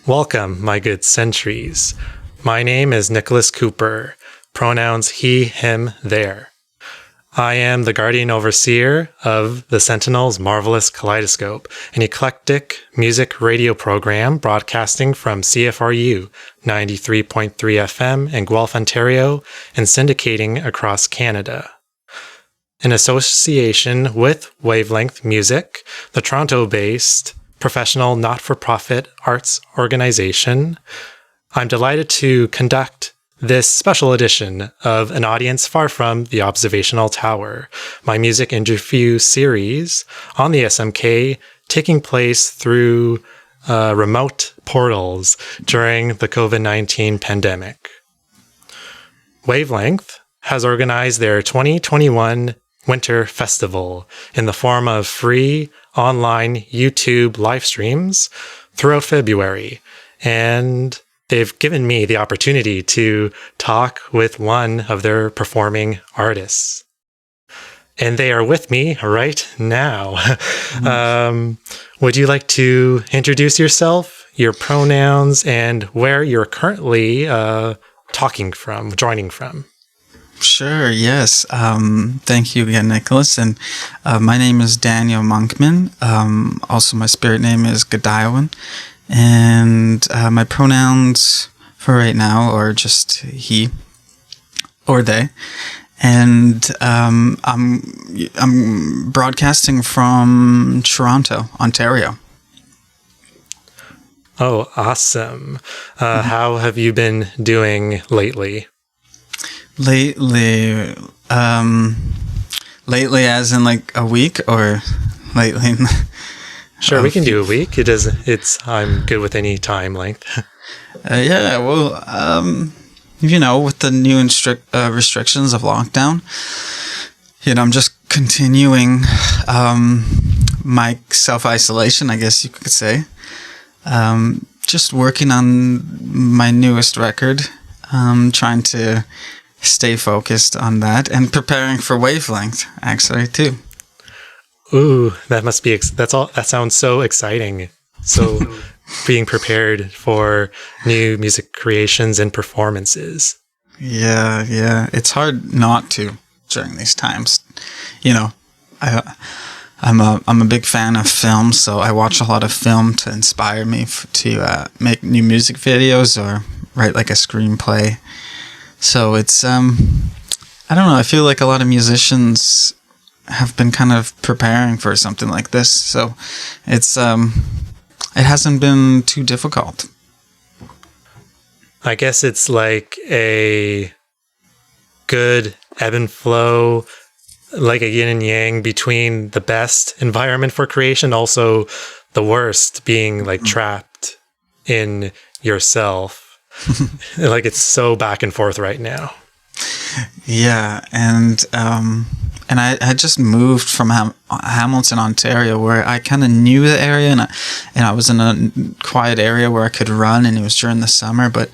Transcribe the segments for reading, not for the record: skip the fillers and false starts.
Welcome, my good sentries. My name is Nicholas Cooper, pronouns he, him, their. I am the guardian overseer of the Sentinel's Marvellous Kaleidoscope, an eclectic music radio program broadcasting from CFRU 93.3 FM in Guelph, Ontario, and syndicating across Canada. In association with Wavelength Music, the Toronto-based professional not-for-profit arts organization, I'm delighted to conduct this special edition of An Audience Far from the Observational Tower, my music interview series on the SMK taking place through remote portals during the COVID-19 pandemic. Wavelength has organized their 2021 Winter Festival in the form of free online YouTube live streams throughout February, and they've given me the opportunity to talk with one of their performing artists. And they are with me right now. Would you like to introduce yourself, your pronouns, and where you're currently joining from? Sure, yes. Thank you again, Nicholas. And my name is Daniel Monkman. Also, my spirit name is Zoongide'ewin. And my pronouns for right now are just he or they. And I'm broadcasting from Toronto, Ontario. Oh, awesome. How have you been doing lately? Lately as in like a week, or lately? Sure, we can do a week. I'm good with any time length. With the new restrictions of lockdown, I'm just continuing my self-isolation, I guess you could say. Just working on my newest record, trying to stay focused on that, and preparing for Wavelength, actually, too. Ooh, that sounds so exciting. So being prepared for new music creations and performances. Yeah. It's hard not to during these times. I'm a big fan of film, so I watch a lot of film to inspire me to make new music videos or write like a screenplay. So it's, I don't know, I feel like a lot of musicians have been kind of preparing for something like this. So it's, it hasn't been too difficult. I guess it's like a good ebb and flow, like a yin and yang between the best environment for creation, also the worst, being like trapped in yourself. Like it's so back and forth right now. Yeah, and I just moved from Hamilton, Ontario, where I kind of knew the area, and I was in a quiet area where I could run, and it was during the summer. But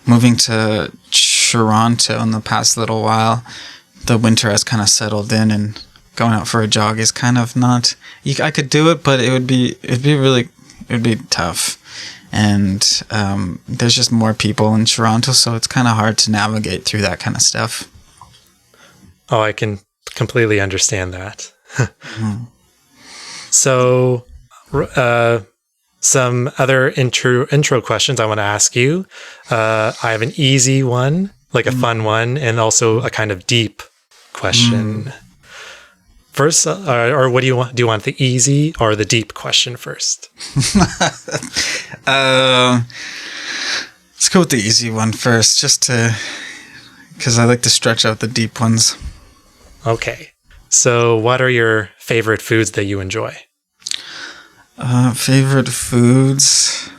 moving to Toronto in the past little while, the winter has kind of settled in, and going out for a jog is kind of not. I could do it, but it'd be tough. And there's just more people in Toronto, so it's kind of hard to navigate through that kind of stuff. Oh, I can completely understand that. So, some other intro questions I want to ask you. I have an easy one, like a fun one, and also a kind of deep question. First, or what do you want? Do you want the easy or the deep question first? Let's go with the easy one first, because I like to stretch out the deep ones. Okay. So what are your favorite foods that you enjoy? Favorite foods?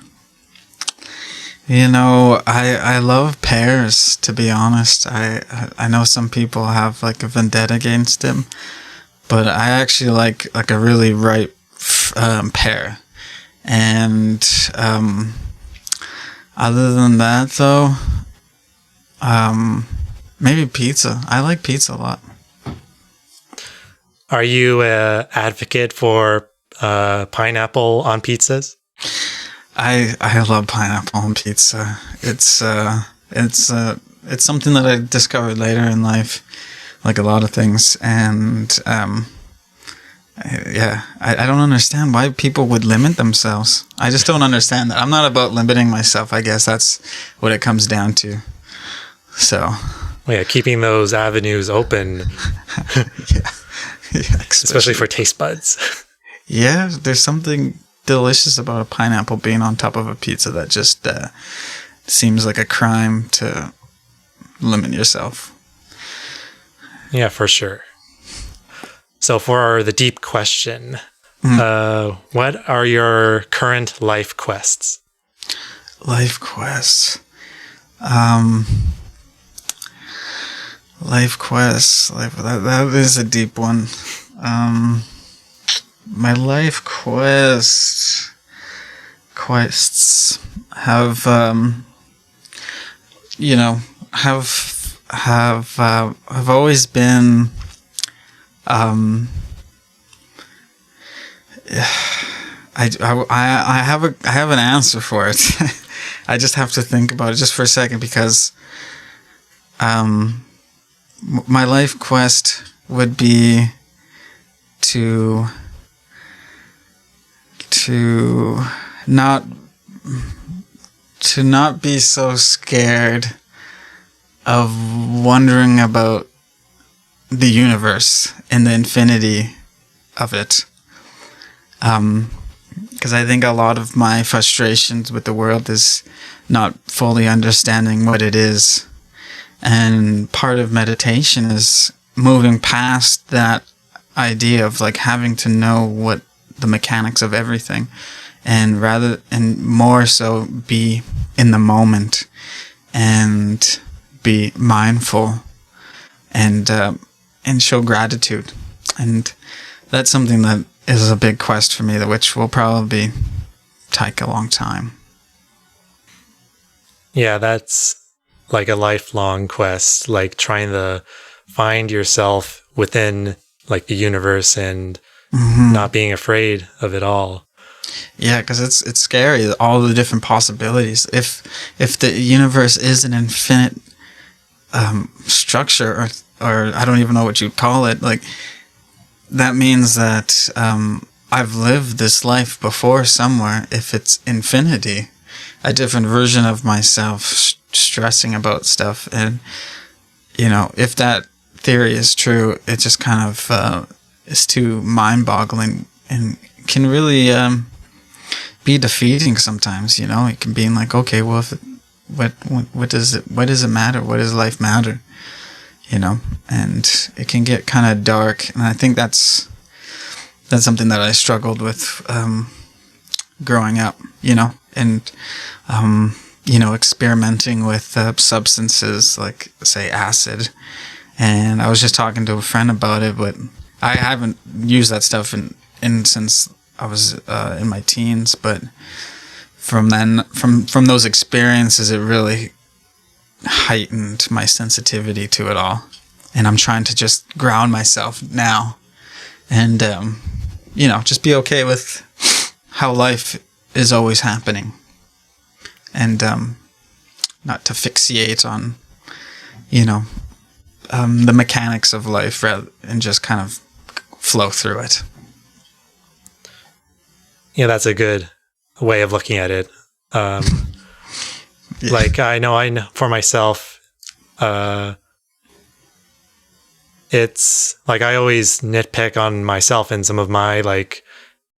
I love pears, to be honest. I know some people have like a vendetta against them, but I actually like a really ripe pear. And other than that, though, maybe pizza. I like pizza a lot. Are you an advocate for pineapple on pizzas? I love pineapple on pizza. It's something that I discovered later in life, like a lot of things, and I don't understand why people would limit themselves. I just don't understand that. I'm not about limiting myself. I guess that's what it comes down to. So, yeah, keeping those avenues open, especially for taste buds. Yeah, there's something delicious about a pineapple being on top of a pizza that just seems like a crime to limit yourself. Yeah, for sure. So for the deep question, what are your current life quests? Life quests. Life quests. That is a deep one. My life quests have have always been I have an answer for it. I just have to think about it just for a second, because my life quest would be to not be so scared of wondering about the universe and the infinity of it. Because I think a lot of my frustrations with the world is not fully understanding what it is. And part of meditation is moving past that idea of like having to know what the mechanics of everything, and more so be in the moment and be mindful and show gratitude. And that's something that is a big quest for me, which will probably take a long time. Yeah, that's like a lifelong quest, like trying to find yourself within like the universe and not being afraid of it all. Yeah, because it's scary, all the different possibilities. If the universe is an infinite structure, or I don't even know what you'd call it, like that means that I've lived this life before somewhere. If it's infinity, a different version of myself stressing about stuff, and if that theory is true, it just kind of is too mind-boggling and can really be defeating sometimes. It can be like, okay, well, what does it matter? What does life matter? And it can get kind of dark, and I think that's something that I struggled with growing up, and experimenting with substances like, say, acid. And I was just talking to a friend about it, but I haven't used that stuff since I was in my teens. But from those experiences, it really heightened my sensitivity to it all. And I'm trying to just ground myself now, and just be okay with how life is always happening, and not to fixate on the mechanics of life, and just kind of flow through it. Yeah, that's a good way of looking at it. Yeah. Like I know for myself, it's like I always nitpick on myself and some of my like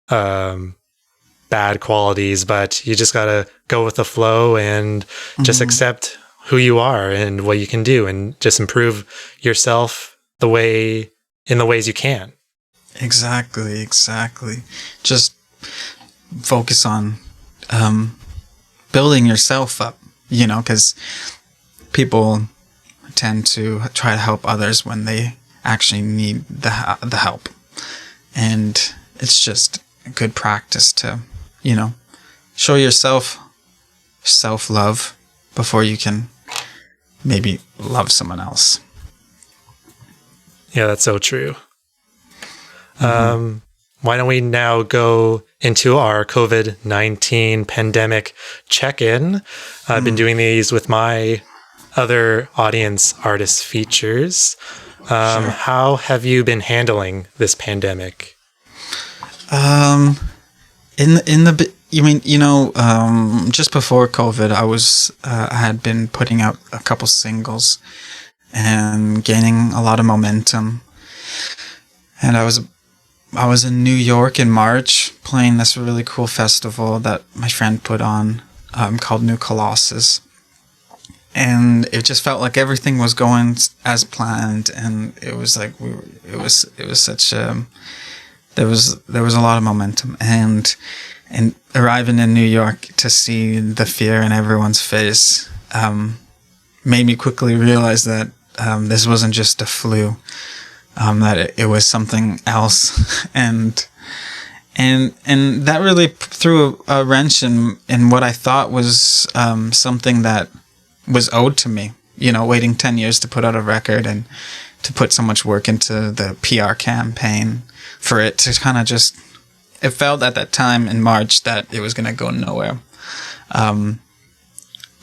bad qualities, but you just gotta go with the flow and just accept who you are and what you can do, and just improve yourself in the ways you can. Exactly. Just focus on building yourself up, because people tend to try to help others when they actually need the help. And it's just a good practice to, show yourself self-love before you can maybe love someone else. Yeah, that's so true. why don't we now go into our COVID-19 pandemic check-in? I've been doing these with my other audience artist features. Sure. How have you been handling this pandemic? Just before COVID, I had been putting out a couple singles and gaining a lot of momentum. And I was in New York in March playing this really cool festival that my friend put on, called New Colossus. And it just felt like everything was going as planned, and it was like there was a lot of momentum, and arriving in New York to see the fear in everyone's face made me quickly realize that this wasn't just a flu, that it was something else, and that really threw a wrench in what I thought was something that was owed to me. Waiting 10 years to put out a record and to put so much work into the PR campaign for it to kind of just, it felt at that time in March that it was going to go nowhere.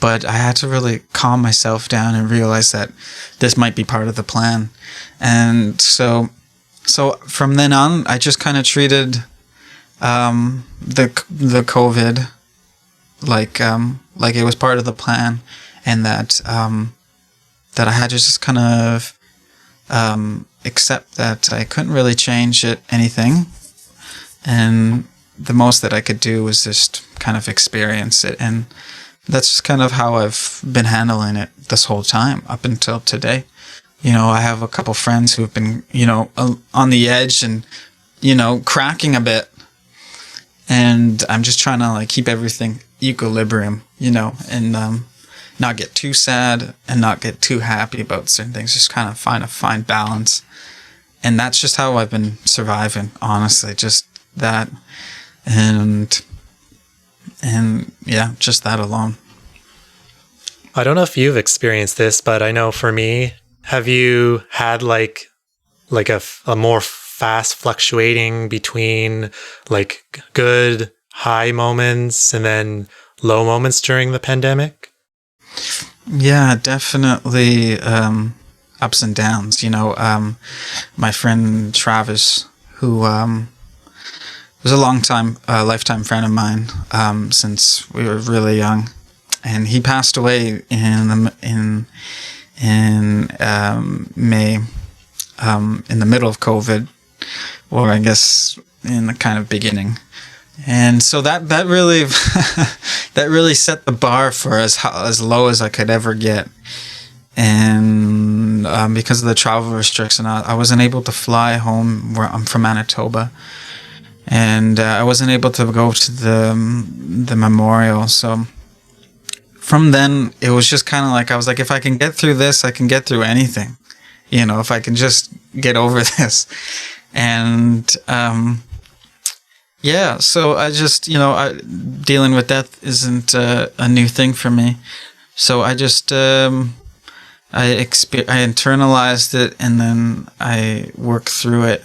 But I had to really calm myself down and realize that this might be part of the plan. And so from then on, I just kind of treated the COVID like it was part of the plan, and that I had to just kind of accept that I couldn't really change anything, and the most that I could do was just kind of experience it. And that's just kind of how I've been handling it this whole time up until today. I have a couple friends who've been, on the edge and, cracking a bit. And I'm just trying to keep everything equilibrium, and not get too sad and not get too happy about certain things. Just kind of find a fine balance. And that's just how I've been surviving, honestly. Just that. And yeah, just that alone. I don't know if you've experienced this, but I know for me, have you had like a more fast fluctuating between good high moments and then low moments during the pandemic? Yeah, definitely ups and downs. My friend Travis, who was a lifetime friend of mine since we were really young, and he passed away in May, in the middle of COVID, or I guess in the kind of beginning. And so that really that really set the bar for as low as I could ever get. And because of the travel restriction, I wasn't able to fly home. I'm from Manitoba, and I wasn't able to go to the memorial. So from then, it was just kind of I was like, if I can get through this, I can get through anything. If I can just get over this. And yeah, so I just, dealing with death isn't a new thing for me. So I just, I internalized it, and then I worked through it,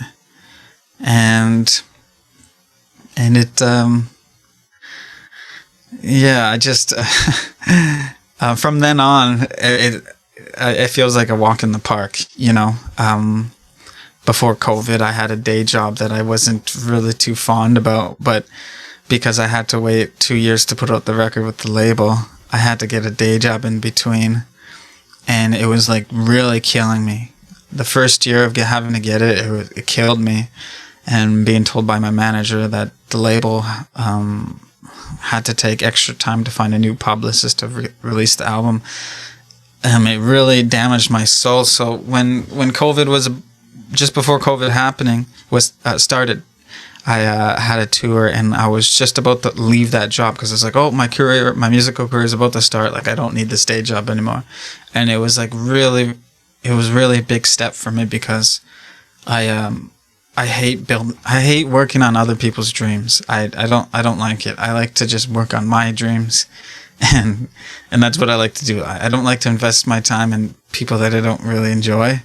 and it, yeah, I just, from then on, it feels like a walk in the park, Before COVID, I had a day job that I wasn't really too fond about, but because I had to wait 2 years to put out the record with the label, I had to get a day job in between, and it was really killing me. The first year of having to get it, it killed me, and being told by my manager that the label had to take extra time to find a new publicist to release the album, it really damaged my soul. So when COVID was just before COVID started, I had a tour, and I was just about to leave that job because it's my musical career is about to start. I don't need this day job anymore, and it was really a big step for me because I hate working on other people's dreams. I don't like it. I like to just work on my dreams, and that's what I like to do. I don't like to invest my time in people that I don't really enjoy.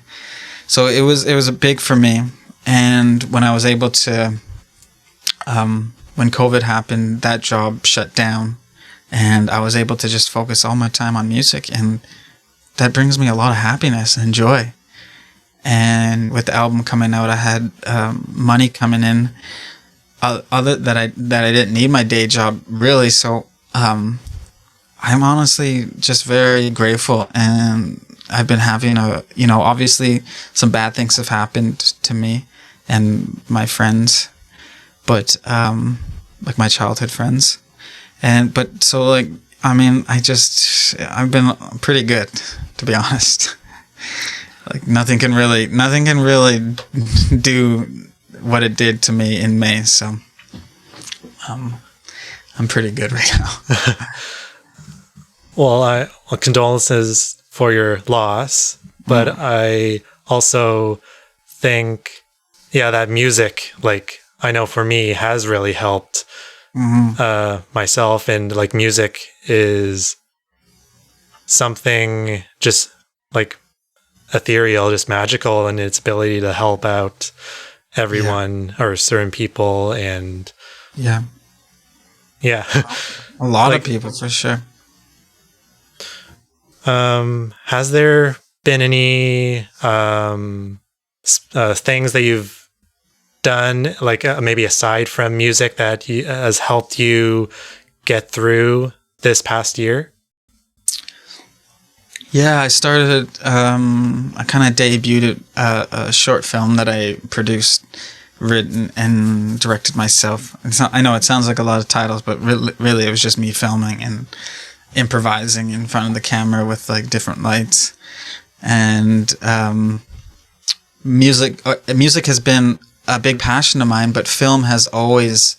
So it was big for me, and when I was able to when COVID happened, that job shut down, and I was able to just focus all my time on music, and that brings me a lot of happiness and joy. And with the album coming out, I had money coming in, other that I didn't need my day job really. So I'm honestly just very grateful, and I've been having obviously some bad things have happened to me and my friends, but like my childhood friends, I've been pretty good, to be honest. Like nothing can really do what it did to me in May, so I'm pretty good right now. Well, condolences for your loss, but I also think, that music, like, I know for me has really helped myself, and like music is something just like ethereal, just magical in its ability to help out everyone or certain people, and a lot of people for sure. Has there been any things that you've done, like maybe aside from music, that has helped you get through this past year? Yeah, I started, I kind of debuted a short film that I produced, written, and directed myself. I know it sounds like a lot of titles, but really it was just me filming and improvising in front of the camera with like different lights. And music has been a big passion of mine, but film was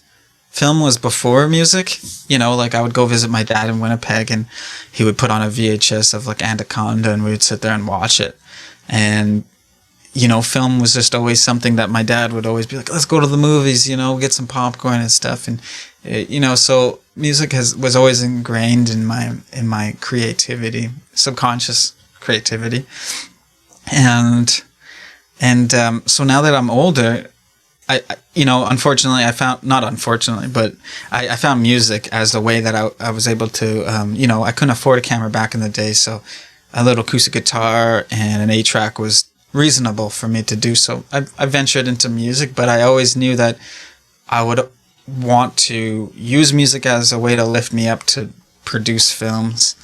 before music. Like I would go visit my dad in Winnipeg, and he would put on a VHS of like Anaconda, and we would sit there and watch it. And film was just always something that my dad would always be like, let's go to the movies, get some popcorn and stuff. And so music was always ingrained in my creativity, subconscious creativity. And so now that I'm older, I found music as a way that I was able to, I couldn't afford a camera back in the day, so a little acoustic guitar and an 8-track was reasonable for me to do. So I ventured into music, but I always knew that I would want to use music as a way to lift me up to produce films.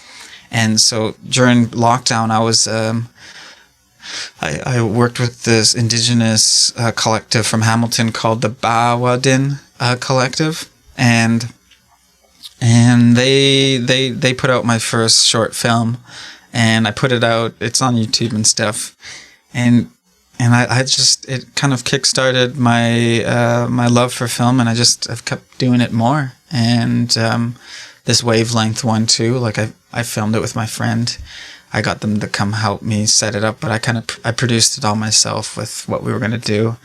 And so during lockdown, I was I worked with this Indigenous collective from Hamilton called the Backxwash Collective, and they put out my first short film, and I put it out. It's on YouTube and stuff, and it kind of kickstarted my love for film, and I've kept doing it more. And this Wavelength one too, like I filmed it with my friend. I got them to come help me set it up, but I produced it all myself with what we were going to do.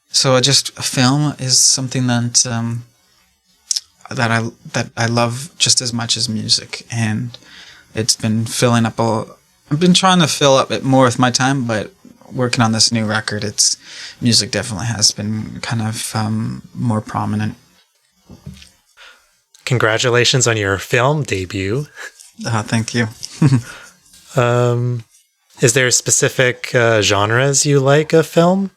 So film is something that I love just as much as music, and it's been filling up I've been trying to fill up it more with my time, but working on this new record, music definitely has been kind of more prominent. Congratulations on your film debut. Thank you. Is there specific genres you like of film?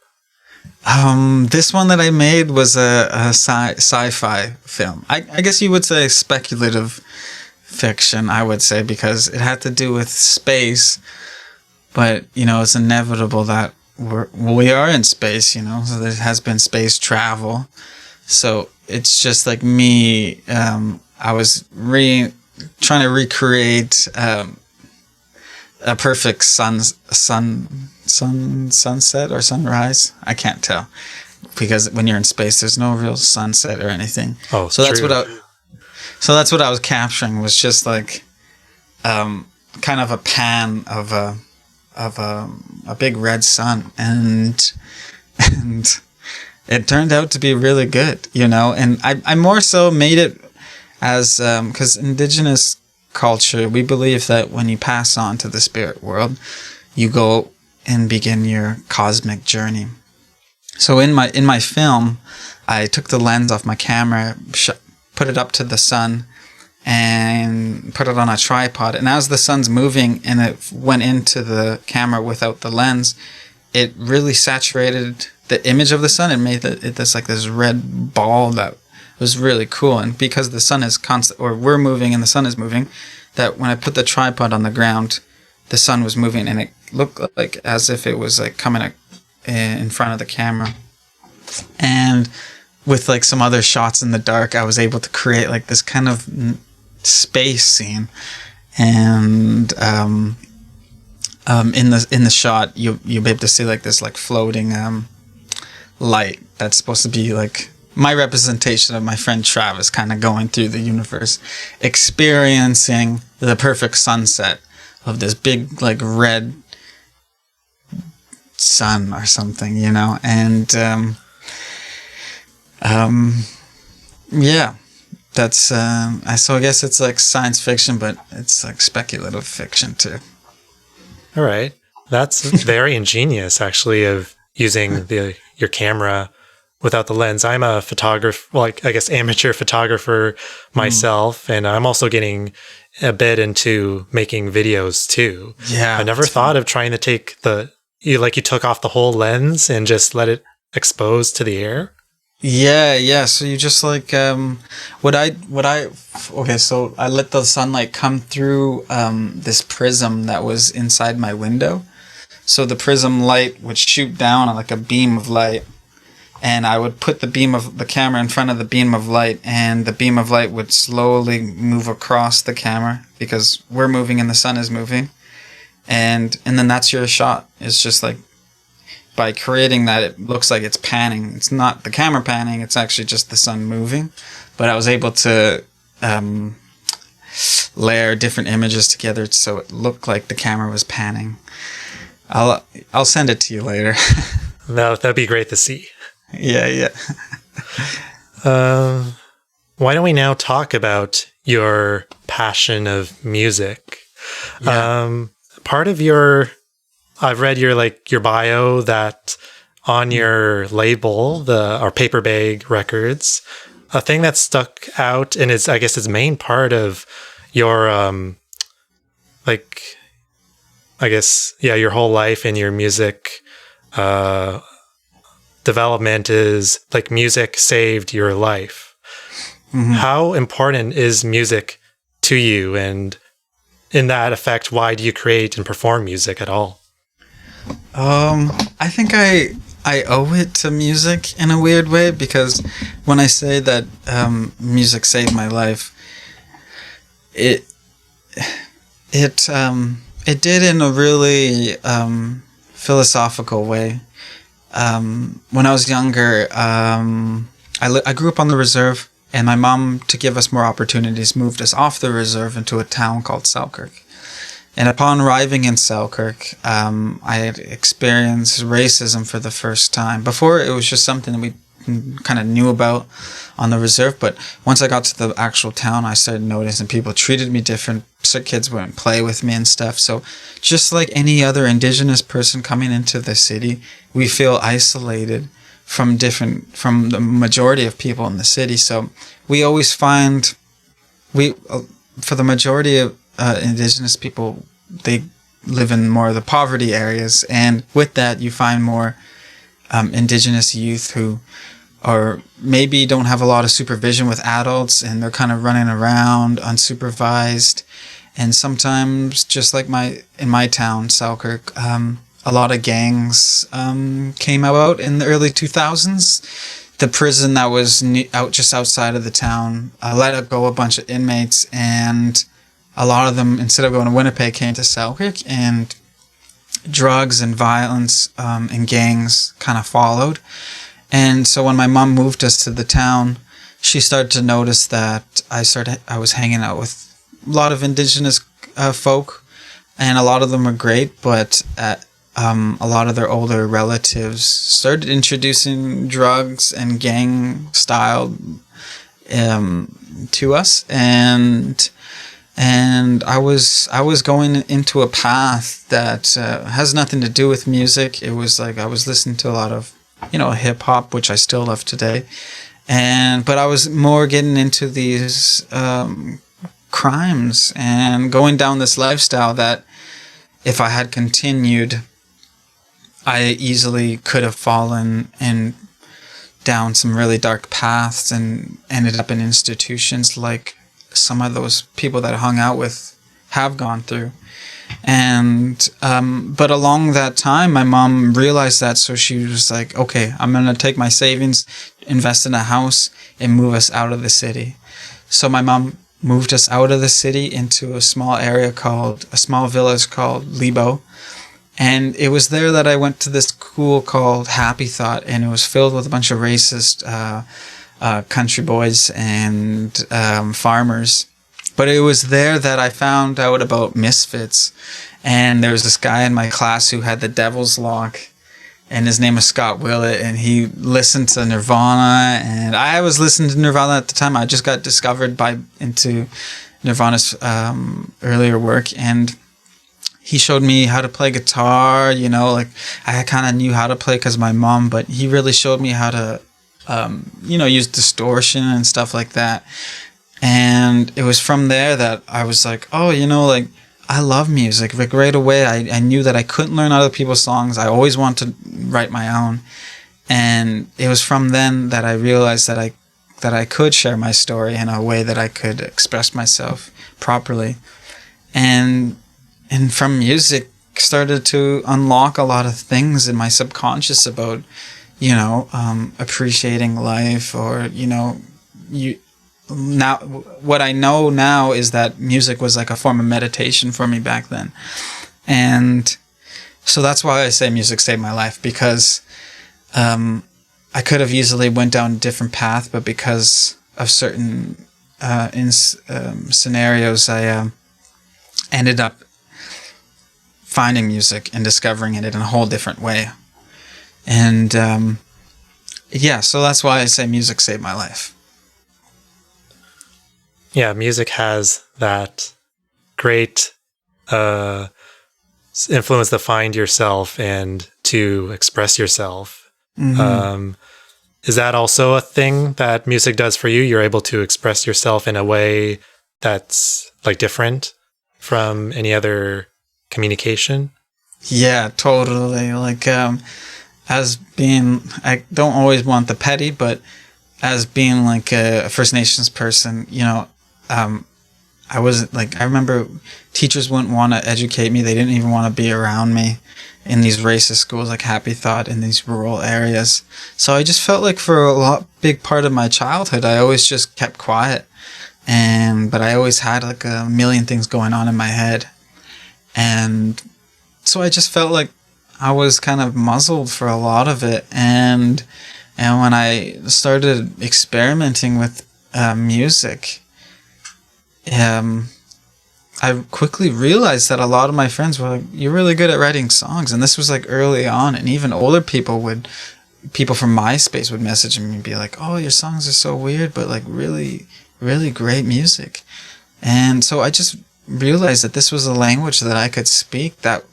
This one that I made was a sci-fi film. I guess you would say speculative fiction, I would say, because it had to do with space. But, it's inevitable that we are in space, so there has been space travel. So it's just like me, I was trying to recreate a perfect sunset or sunrise. I can't tell, because when you're in space, there's no real sunset or anything. Oh, so that's what I was capturing, was just like kind of a pan of a big red sun, and it turned out to be really good, And I more so made it as because Indigenous culture, we believe that when you pass on to the spirit world, you go and begin your cosmic journey. So in my film, I took the lens off my camera, put it up to the sun, and put it on a tripod. And as the sun's moving and it went into the camera without the lens, it really saturated the image of the sun and made it this red ball that was really cool. And because the sun is constant, or we're moving and the sun is moving, that when I put the tripod on the ground, the sun was moving and it looked like as if it was like coming in front of the camera. And with like some other shots in the dark, I was able to create like this kind of space scene. And in the shot, you'll be able to see like this like floating light that's supposed to be like my representation of my friend Travis kind of going through the universe, experiencing the perfect sunset of this big like red sun or something, you know. And yeah, that's so I guess it's like science fiction, but it's like speculative fiction too. All right, that's very ingenious, actually, of using your camera without the lens. I'm a photographer, well, I guess amateur photographer myself, and I'm also getting a bit into making videos too. Yeah, I never thought of trying to take you took off the whole lens and just let it expose to the air. Yeah. So you just like okay, so I let the sunlight come through this prism that was inside my window. So the prism light would shoot down on like a beam of light, and I would put the beam of the camera in front of the beam of light, and the beam of light would slowly move across the camera because we're moving and the sun is moving. And then that's your shot. It's just like, by creating that, it looks like it's panning. It's not the camera panning, it's actually just the sun moving. But I was able to layer different images together so it looked like the camera was panning. I'll send it to you later. No, that'd be great to see. Yeah. Why don't we now talk about your passion of music? Yeah. Part of I've read your bio that on your label, our Paper Bag Records, a thing that stuck out and is, I guess, its main part of your, your whole life and your music, development is like music saved your life. Mm-hmm. How important is music to you? And in that effect, why do you create and perform music at all? I think I owe it to music in a weird way, because when I say that music saved my life, it did in a really philosophical way. When I was younger, I grew up on the reserve, and my mom, to give us more opportunities, moved us off the reserve into a town called Selkirk. And upon arriving in Selkirk, I had experienced racism for the first time. Before, it was just something that we kind of knew about on the reserve. But once I got to the actual town, I started noticing people treated me different. So kids wouldn't play with me and stuff. So just like any other Indigenous person coming into the city, we feel isolated from the majority of people in the city. So we always find, for the majority of Indigenous people, they live in more of the poverty areas, and with that you find more Indigenous youth who or maybe don't have a lot of supervision with adults, and they're kind of running around unsupervised. And sometimes, just like in my town, Selkirk, a lot of gangs came out in the early 2000s. The prison that was just outside of the town let go a bunch of inmates, and a lot of them, instead of going to Winnipeg, came to Selkirk, and drugs and violence and gangs kind of followed. And so when my mom moved us to the town, she started to notice that I was hanging out with a lot of Indigenous folk, and a lot of them were great, but a lot of their older relatives started introducing drugs and gang style to us, and I was going into a path that has nothing to do with music. It was like I was listening to a lot of hip hop, which I still love today. But I was more getting into these crimes and going down this lifestyle that if I had continued, I easily could have fallen and down some really dark paths and ended up in institutions like some of those people that I hung out with have gone through. And but along that time, my mom realized that, so she was like, okay, I'm gonna take my savings, invest in a house, and move us out of the city. So my mom moved us out of the city into a small village called Lebo. And it was there that I went to this school called Happy Thought, and it was filled with a bunch of racist country boys and farmers. But it was there that I found out about misfits. And there was this guy in my class who had the Devil's Lock, and his name was Scott Willett, and he listened to Nirvana, and I was listening to Nirvana at the time. I just got discovered into Nirvana's earlier work, and he showed me how to play guitar. I kind of knew how to play because of my mom, but he really showed me how to, use distortion and stuff like that. And it was from there that I was like, oh, I love music. Like right away, I knew that I couldn't learn other people's songs. I always wanted to write my own. And it was from then that I realized that I could share my story in a way that I could express myself properly. And from music started to unlock a lot of things in my subconscious about, appreciating life, or, now what I know now is that music was like a form of meditation for me back then. And so that's why I say music saved my life, because I could have easily went down a different path, but because of certain scenarios, I ended up finding music and discovering it in a whole different way. And so that's why I say music saved my life. Yeah, music has that great influence to find yourself and to express yourself. Mm-hmm. Is that also a thing that music does for you? You're able to express yourself in a way that's like different from any other communication? Yeah, totally. Like, as being, I don't always want the petty, but as being like a First Nations person, I wasn't like, I remember teachers wouldn't want to educate me. They didn't even want to be around me in these racist schools like Happy Thought in these rural areas. So I just felt like for a big part of my childhood, I always just kept quiet. But I always had like a million things going on in my head. And so I just felt like I was kind of muzzled for a lot of it. And when I started experimenting with music, I quickly realized that a lot of my friends were like, you're really good at writing songs. And this was like early on. And even older people from MySpace would message me and be like, oh, your songs are so weird, but like really, really great music. And so I just realized that this was a language that I could speak, that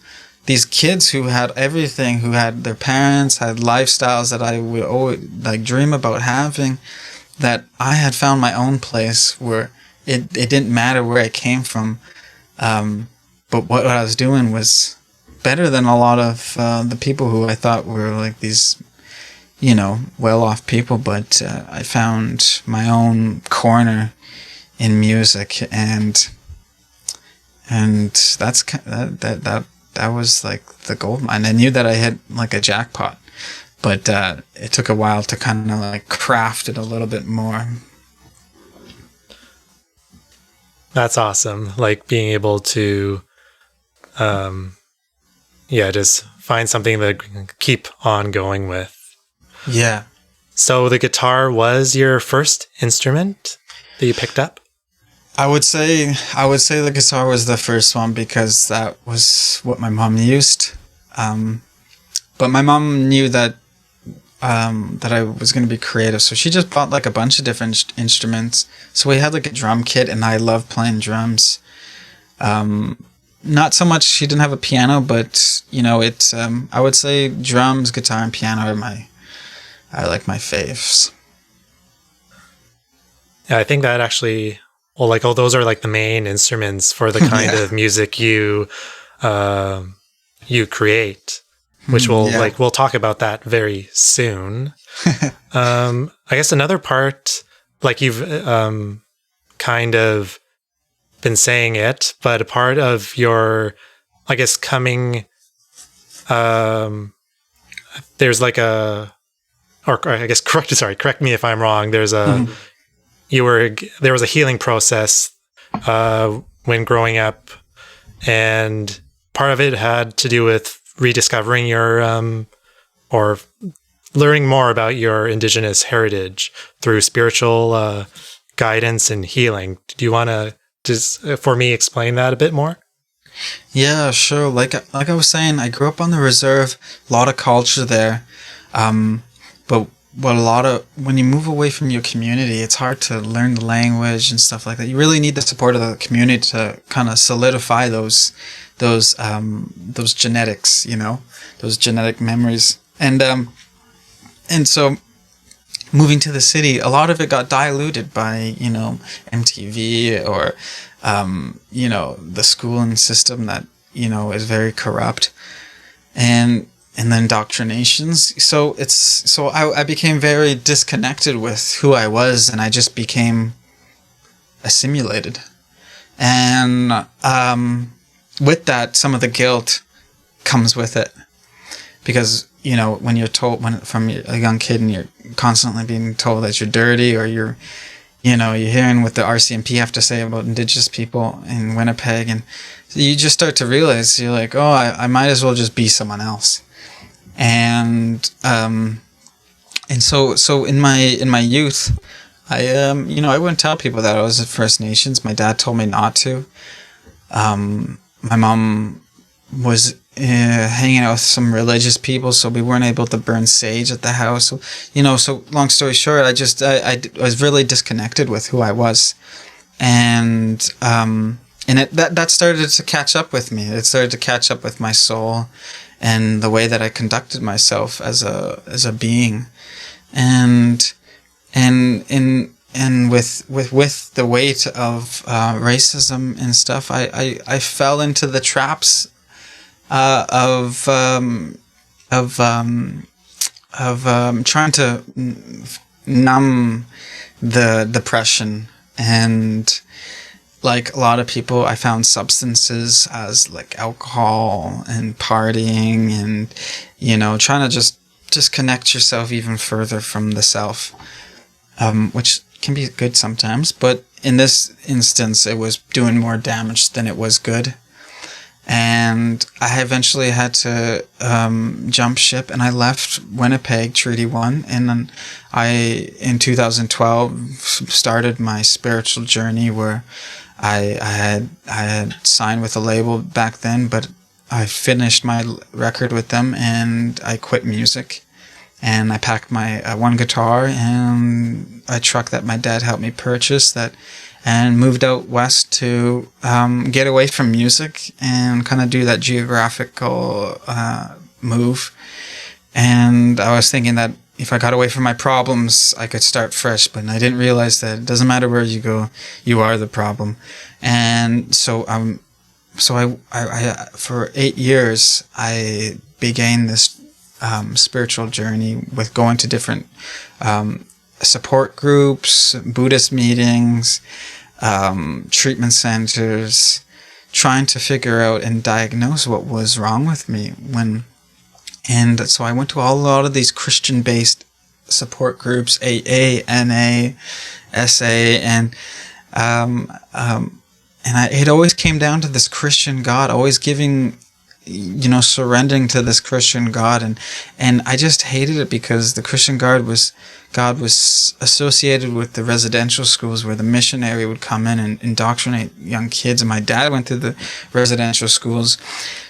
these kids who had everything, who had their parents, had lifestyles that I would always like dream about having, that I had found my own place where it didn't matter where I came from, but what I was doing was better than a lot of the people who I thought were like these, well-off people. But I found my own corner in music, and that's that was like the gold mine. I knew that I hit like a jackpot, but it took a while to kind of like craft it a little bit more. That's awesome. Like being able to, just find something to keep on going with. Yeah. So the guitar was your first instrument that you picked up? I would say the guitar was the first one because that was what my mom used. But my mom knew that I was going to be creative, so she just bought like a bunch of different instruments. So we had like a drum kit, and I love playing drums. Not so much, she didn't have a piano, but I would say drums, guitar, and piano are like my faves. Yeah, I think that actually, well, like, those are like the main instruments for the kind of music you create, which we'll talk about that very soon. I guess another part, like you've kind of been saying it, but a part of your, I guess, coming, there's like a, or I guess correct me if I'm wrong. There's a, there was a healing process when growing up, and part of it had to do with rediscovering your, or learning more about your Indigenous heritage through spiritual guidance and healing. Do you want to just, for me, explain that a bit more? Yeah, sure. Like I was saying, I grew up on the reserve, a lot of culture there. But when you move away from your community, it's hard to learn the language and stuff like that. You really need the support of the community to kind of solidify those genetics, those genetic memories. And so moving to the city, a lot of it got diluted by, MTV or, the schooling system that, is very corrupt, and the indoctrinations. So I became very disconnected with who I was, and I just became assimilated. And with that, some of the guilt comes with it, because when you're told, from a young kid, and you're constantly being told that you're dirty, or you're hearing what the RCMP have to say about Indigenous people in Winnipeg, and so you just start to realize, you're like, oh, I might as well just be someone else. And so in my youth, I wouldn't tell people that I was at First Nations. My dad told me not to. My mom was hanging out with some religious people, so we weren't able to burn sage at the house. So long story short, I was really disconnected with who I was, and that started to catch up with me. It started to catch up with my soul and the way that I conducted myself as a being, and with the weight of racism and stuff, I fell into the traps of trying to numb the depression. And like a lot of people, I found substances as like alcohol and partying, and trying to just disconnect yourself even further from the self, which can be good sometimes, but in this instance it was doing more damage than it was good. And I eventually had to jump ship, and I left Winnipeg, Treaty 1, and then in 2012 started my spiritual journey, where I had signed with a label back then, but I finished my record with them, and I quit music, and I packed my one guitar and a truck that my dad helped me purchase, and moved out west to get away from music and kind of do that geographical move. And I was thinking that if I got away from my problems, I could start fresh, but I didn't realize that it doesn't matter where you go, you are the problem. And so I for 8 years, I began this spiritual journey with going to different support groups, Buddhist meetings, treatment centers, trying to figure out and diagnose what was wrong with me. And so I went to a lot of these Christian-based support groups, AA, NA, SA, and it always came down to this Christian God, always giving, surrendering to this Christian God, and I just hated it, because the Christian God was associated with the residential schools where the missionary would come in and indoctrinate young kids, and my dad went to the residential schools.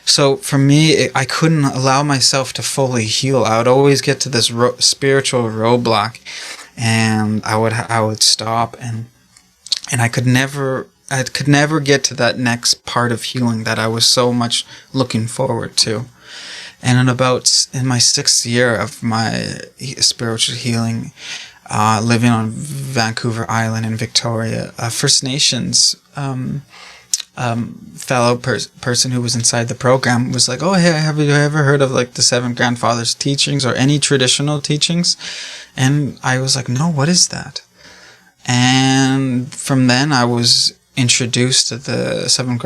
So for me, I couldn't allow myself to fully heal. I would always get to this spiritual roadblock, and I would stop, and I could never get to that next part of healing that I was so much looking forward to. And in my 6th year of my spiritual healing, living on Vancouver Island in Victoria, First Nations fellow person who was inside the program was like, "Oh, hey, have you ever heard of like the 7 grandfathers teachings or any traditional teachings?" And I was like, "No, what is that?" And from then I was introduced to the 7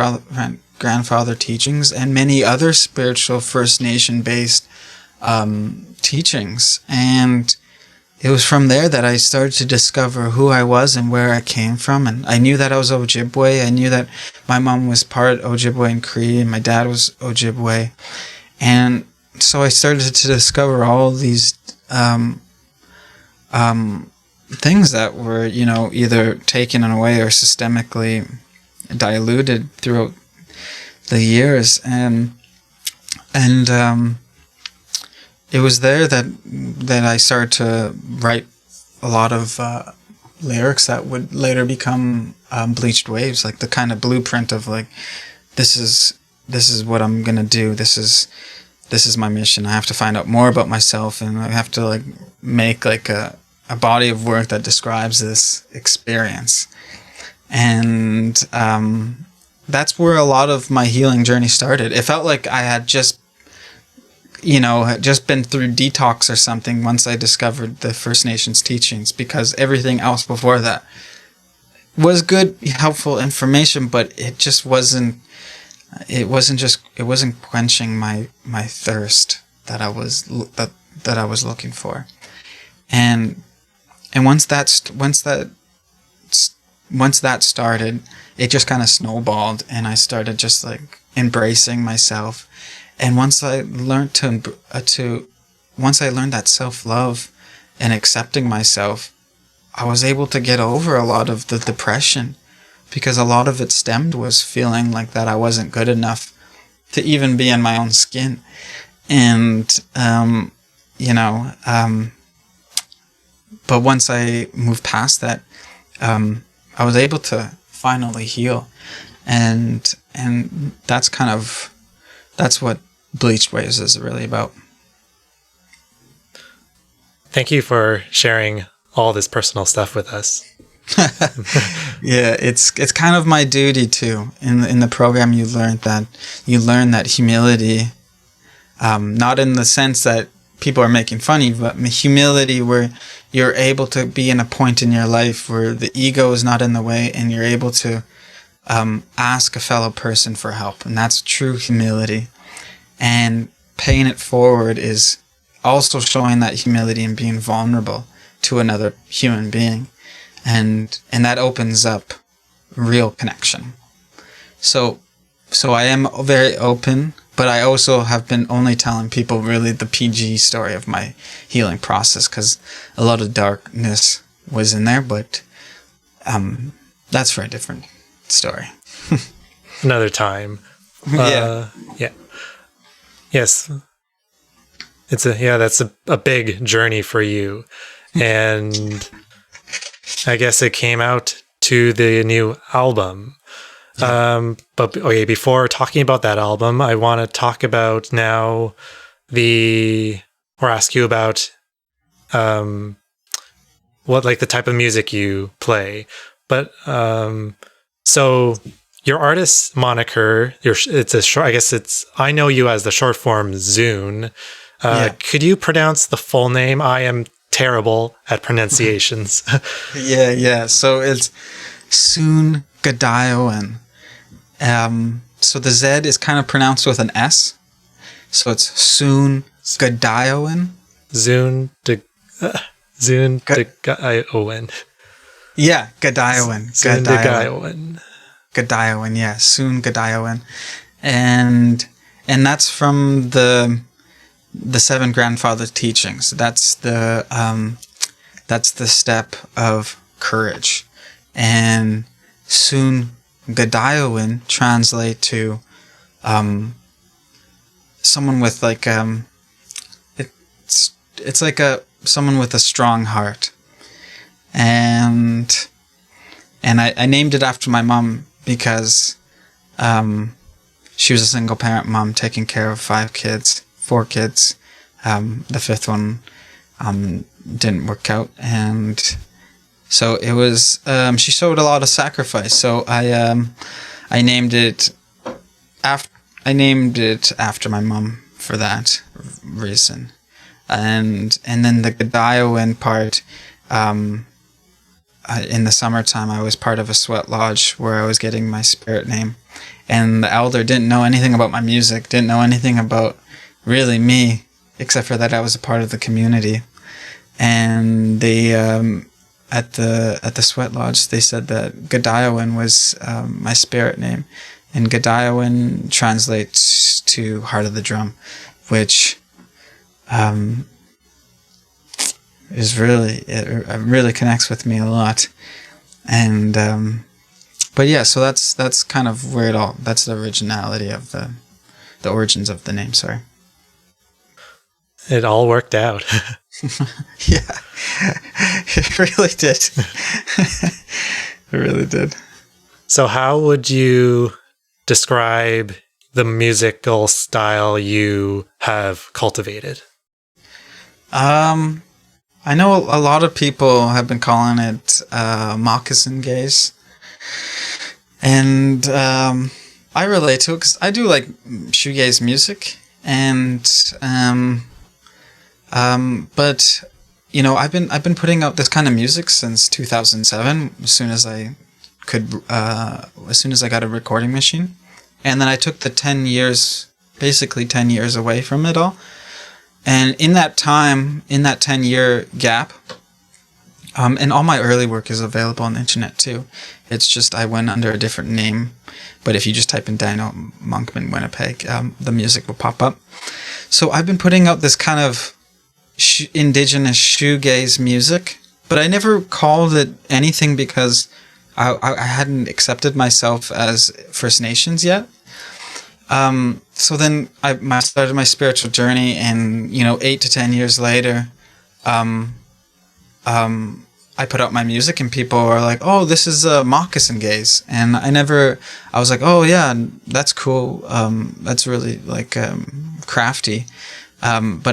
grandfather teachings and many other spiritual First Nation based teachings. And it was from there that I started to discover who I was and where I came from. And I knew that I was Ojibway. I knew that my mom was part Ojibway and Cree, and my dad was Ojibway. And so I started to discover all these things that were, either taken away or systemically diluted throughout the years. And it was there that I started to write a lot of lyrics that would later become Bleached Wavves, like the kind of blueprint of like, this is what I'm gonna do. This is my mission. I have to find out more about myself, and I have to like make like a body of work that describes this experience. And that's where a lot of my healing journey started. It felt like I had just been through detox or something once I discovered the First Nations teachings, because everything else before that was good, helpful information, but it just wasn't quenching my thirst that I was looking for. And once that started, it just kind of snowballed, and I started just like embracing myself. And once I learned that self-love and accepting myself, I was able to get over a lot of the depression, because a lot of it was feeling like that I wasn't good enough to even be in my own skin. And, but once I moved past that, I was able to finally heal. And that's what Bleached Wavves is really about. Thank you for sharing all this personal stuff with us. Yeah, it's kind of my duty too. In the program, you learn that humility, not in the sense that people are making fun of you, but humility where you're able to be in a point in your life where the ego is not in the way, and you're able to ask a fellow person for help, and that's true humility. And paying it forward is also showing that humility and being vulnerable to another human being. And that opens up real connection. So I am very open, but I also have been only telling people really the PG story of my healing process, because a lot of darkness was in there, but that's for a different story. Another time. Yeah. Yes. That's a big journey for you. And I guess it came out to the new album. Yeah. But okay, before talking about that album, I want to talk about now ask you about what like the type of music you play. But so your artist moniker, I know you as the short form Zoon. Could you pronounce the full name? I am terrible at pronunciations. Yeah. So it's Zoongide'ewin. So the Z is kind of pronounced with an S. So it's Zoongide'ewin. Zoongide'ewin. Yeah, Gide'ewin. Zoongide'ewin. Gide'ewin, yeah, Zoongide'ewin. And that's from the 7 grandfather teachings. That's the step of courage. And Zoongide'ewin translate to someone with like it's like someone with a strong heart. And I named it after my mom because she was a single parent mom taking care of 5 4 kids. The 5th one didn't work out, and so it was. She showed a lot of sacrifice. So I named it after my mom for that reason, and then the Zoongide'ewin part. In the summertime, I was part of a sweat lodge where I was getting my spirit name, and the elder didn't know anything about my music, didn't know anything about really me, except for that I was a part of the community. And they at the sweat lodge, they said that Zoongide'ewin was my spirit name, and Zoongide'ewin translates to heart of the drum, which is really, it really connects with me a lot. And but yeah, so that's kind of where that's the originality of the origins of the name. Sorry. It all worked out. Yeah, it really did. It really did. So how would you describe the musical style you have cultivated? I know a lot of people have been calling it moccasin gaze, and I relate to it because I do like shoegaze music, and but you know, I've been putting out this kind of music since 2007. As soon as I got a recording machine, and then I took the 10 years, basically 10 years away from it all. And in that time, in that 10-year gap, and all my early work is available on the internet too. It's just I went under a different name, but if you just type in Daniel Monkman Winnipeg, the music will pop up. So I've been putting out this kind of indigenous shoegaze music, but I never called it anything because I hadn't accepted myself as First Nations yet. So then I started my spiritual journey, and 8 to 10 years later, I put out my music, and people are like, "Oh, this is a moccasin gaze," and I was like, "Oh yeah, that's cool. That's really like crafty." But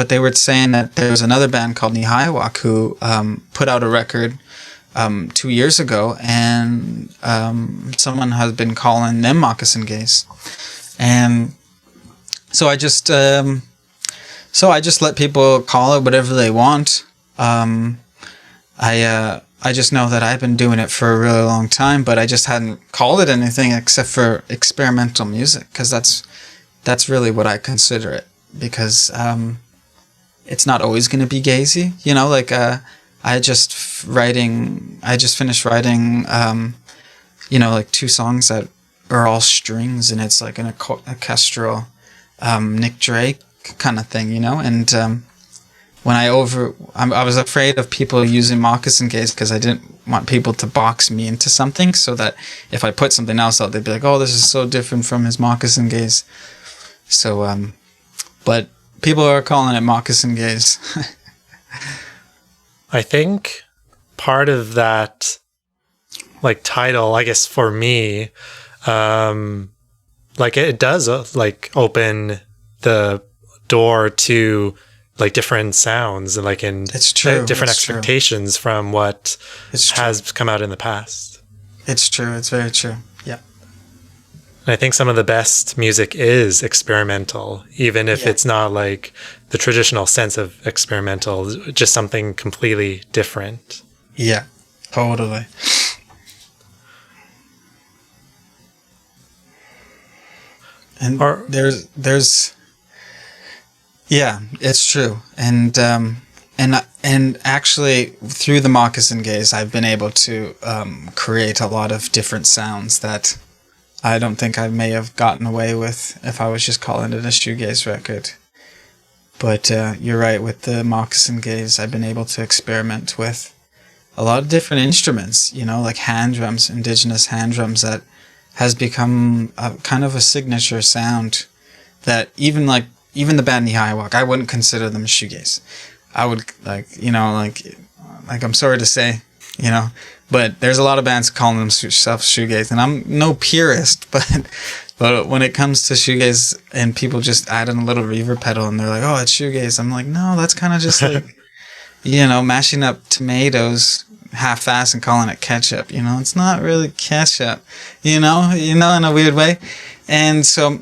they were saying that there was another band called Nihiwak who put out a record 2 years ago, and someone has been calling them moccasin gaze, and so I just let people call it whatever they want. I just know that I've been doing it for a really long time, but I just hadn't called it anything except for experimental music, because that's really what I consider it, because it's not always going to be gazy, like I just finished writing, like 2 songs that are all strings, and it's like an orchestral, Nick Drake kind of thing, and when I was afraid of people using moccasin gaze because I didn't want people to box me into something, so that if I put something else out, they'd be like, "Oh, this is so different from his moccasin gaze." So, but people are calling it moccasin gaze. I think part of that, like, title, I guess for me, like, it does like open the door to like different sounds and like it's true. different it's expectations true. from what has come out in the past. It's true. It's very true. Yeah. And I think some of the best music is experimental, even if it's not like the traditional sense of experimental, just something completely different. Yeah, totally. And there's yeah, it's true. And actually through the moccasin gaze, I've been able to create a lot of different sounds that I don't think I may have gotten away with if I was just calling it a shoegaze record. But you're right, with the moccasin gaze, I've been able to experiment with a lot of different instruments, like hand drums, indigenous hand drums, that has become a kind of a signature sound that even the band Nihiwak, I wouldn't consider them shoegaze. I would like I'm sorry to say, but there's a lot of bands calling themselves shoegaze, and I'm no purist, but But when it comes to shoegaze and people just add in a little reverb pedal and they're like, oh, it's shoegaze, I'm like, no, that's kind of just like, mashing up tomatoes half-assed and calling it ketchup. It's not really ketchup, in a weird way. And so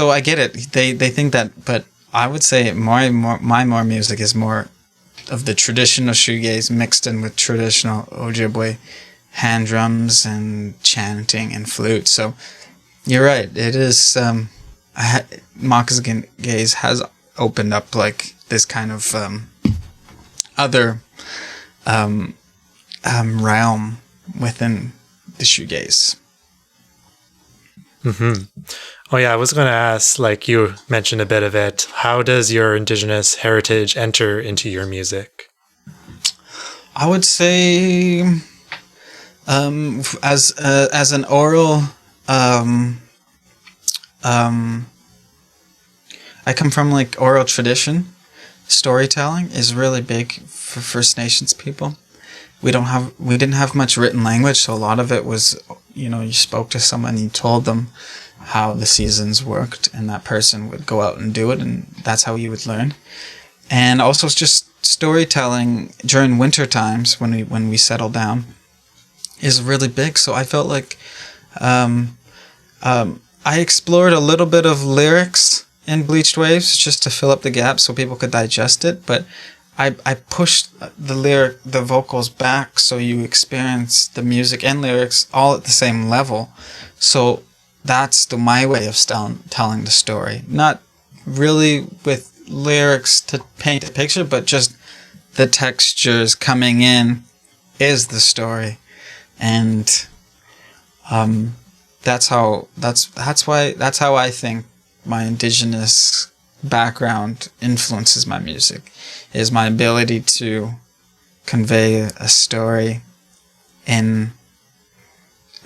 I get it. They think that, but I would say my more music is more of the traditional shoegaze mixed in with traditional Ojibway hand drums and chanting and flute. So you're right. It is moccasin gaze has opened up like this kind of other realm within the shoegaze. Mm-hmm. Oh yeah, I was going to ask, like you mentioned a bit of it, how does your Indigenous heritage enter into your music? I would say as an oral, I come from like oral tradition. Storytelling is really big for First Nations people. We didn't have much written language, so a lot of it was, you spoke to someone, you told them how the seasons worked, and that person would go out and do it, and that's how you would learn. And also just storytelling during winter times when we settle down is really big. So I felt like I explored a little bit of lyrics in Bleached Wavves just to fill up the gap so people could digest it, but I pushed the vocals back so you experience the music and lyrics all at the same level. So that's my way of telling the story. Not really with lyrics to paint a picture, but just the textures coming in is the story. And that's how I think my Indigenous background influences my music, is my ability to convey a story in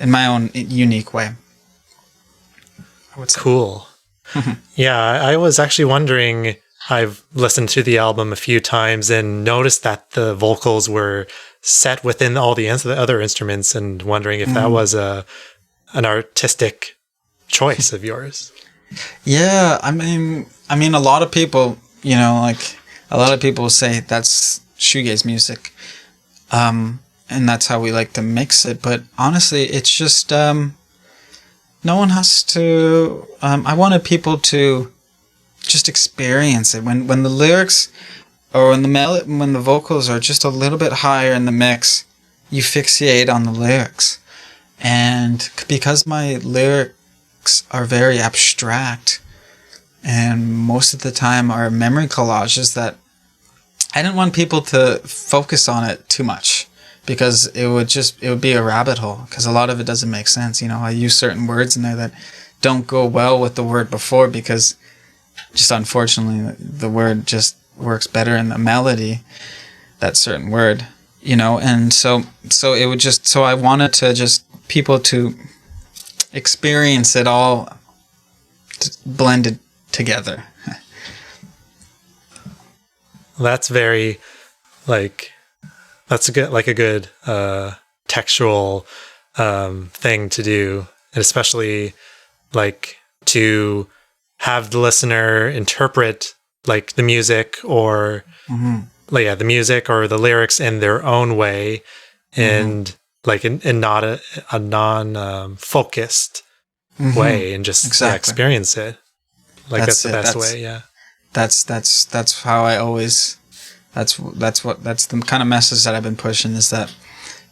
my own unique way. I would say. Cool. Yeah, I was actually wondering, I've listened to the album a few times and noticed that the vocals were set within all the other instruments, and wondering if that was an artistic choice of yours. Yeah, I mean, a lot of people, a lot of people say that's shoegaze music, and that's how we like to mix it. But honestly, it's just no one has to. I wanted people to just experience it. When the lyrics or when the vocals are just a little bit higher in the mix, you fixate on the lyrics, and because my lyrics are very abstract and most of the time are memory collages, that I didn't want people to focus on it too much, because it would be a rabbit hole, because a lot of it doesn't make sense. I use certain words in there that don't go well with the word before, because just unfortunately the word just works better in the melody, that certain word, and so it would just, so I wanted to just people to experience it all blended together. That's very, that's a good textual thing to do, and especially to have the listener interpret the music or the music or the lyrics in their own way, and in not a non-focused way, and just experience it. That's the best way. Yeah. That's how I always, that's the kind of message that I've been pushing, is that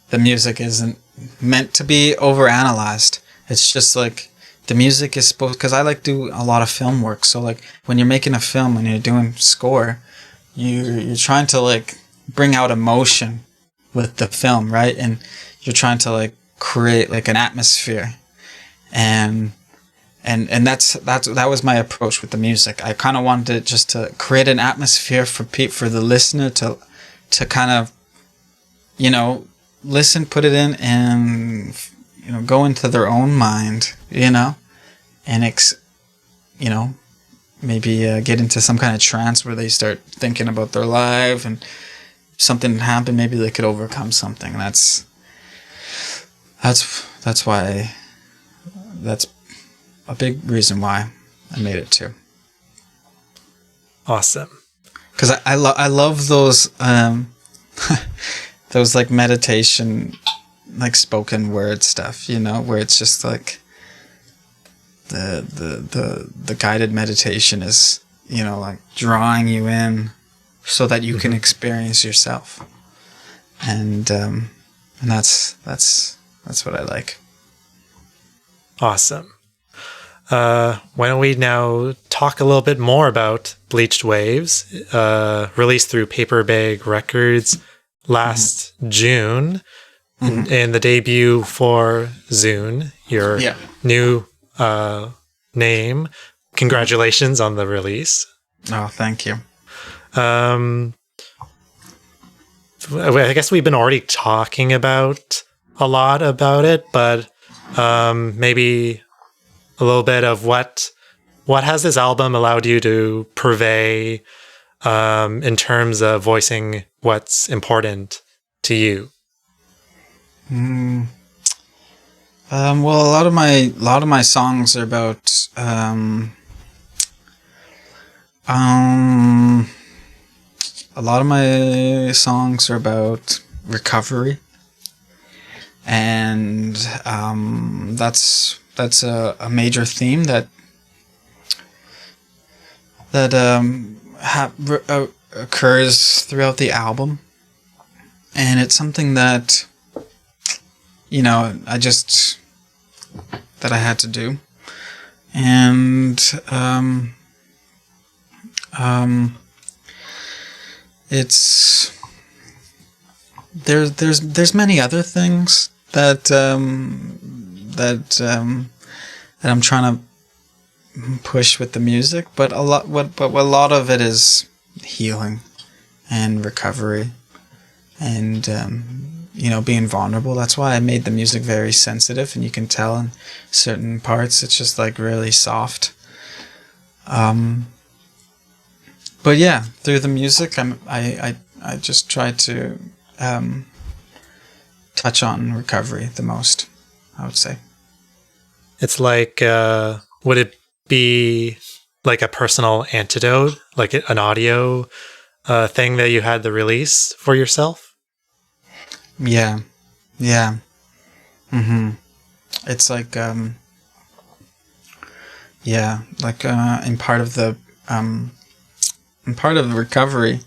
the music isn't meant to be overanalyzed. It's just the music is supposed, because I do a lot of film work. So when you're making a film, when you're doing score, you're trying to bring out emotion with the film, right? And you're trying to create an atmosphere, and that was my approach with the music. I kind of wanted just to create an atmosphere for the listener to kind of listen, put it in, and go into their own mind, and maybe get into some kind of trance where they start thinking about their life, and something happened, maybe they could overcome something. That's why a big reason why I made it too. Awesome. Because I love those those like meditation, like spoken word stuff, you know, where it's just like the guided meditation is, you know, like drawing you in so that you can experience yourself, and that's what I like. Awesome. Why don't we now talk a little bit more about Bleached Wavves, released through Paper Bag Records last June, and the debut for Zoon, your new name. Congratulations on the release. Oh, thank you. I guess we've been already talking about a lot about it, but maybe a little bit of what has this album allowed you to purvey in terms of voicing what's important to you? Well, a lot of my songs are about a lot of my songs are about recovery, and that's a major theme that occurs throughout the album, and it's something that, you know, that I had to do, and it's there's many other things that I'm trying to push with the music, but a lot of it is healing and recovery, and you know, being vulnerable. That's why I made the music very sensitive, and you can tell in certain parts it's just like really soft. But yeah, through the music, I just try to touch on recovery the most, I would say. It's like, would it be like a personal antidote, like an audio thing that you had to release for yourself? Yeah. It's like, in part of the recovery,